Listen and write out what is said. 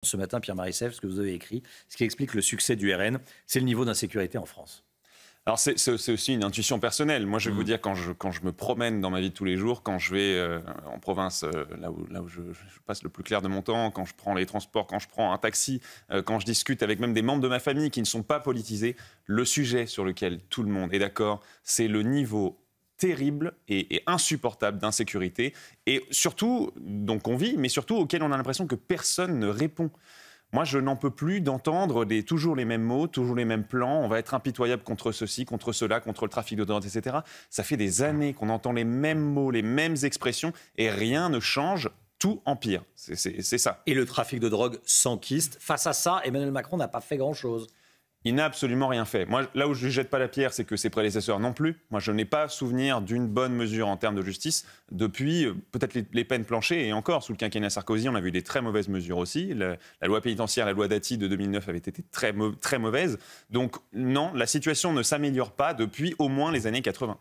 Ce matin, Pierre Marissef, ce que vous avez écrit, ce qui explique le succès du RN, c'est le niveau d'insécurité en France. Alors c'est aussi une intuition personnelle. Moi, je vais vous dire, quand je me promène dans ma vie de tous les jours, quand je vais en province, là où je passe le plus clair de mon temps, quand je prends les transports, quand je prends un taxi, quand je discute avec même des membres de ma famille qui ne sont pas politisés, le sujet sur lequel tout le monde est d'accord, c'est le niveau terrible et insupportable d'insécurité, et surtout, donc on vit, mais surtout auquel on a l'impression que personne ne répond. Moi, je n'en peux plus d'entendre toujours les mêmes mots, toujours les mêmes plans. On va être impitoyable contre ceci, contre cela, contre le trafic de drogue, etc. Ça fait des années qu'on entend les mêmes mots, les mêmes expressions, et rien ne change. Tout empire. C'est ça. Et le trafic de drogue s'enquiste. Face à ça, Emmanuel Macron n'a pas fait grand-chose. Il n'a absolument rien fait. Moi, là où je ne lui jette pas la pierre, c'est que ses prédécesseurs non plus. Moi, je n'ai pas souvenir d'une bonne mesure en termes de justice depuis peut-être les peines planchées. Et encore, sous le quinquennat Sarkozy, on a vu des très mauvaises mesures aussi. La loi pénitentiaire, la loi Dati de 2009 avait été très mauvaise. Donc non, la situation ne s'améliore pas depuis au moins les années 80.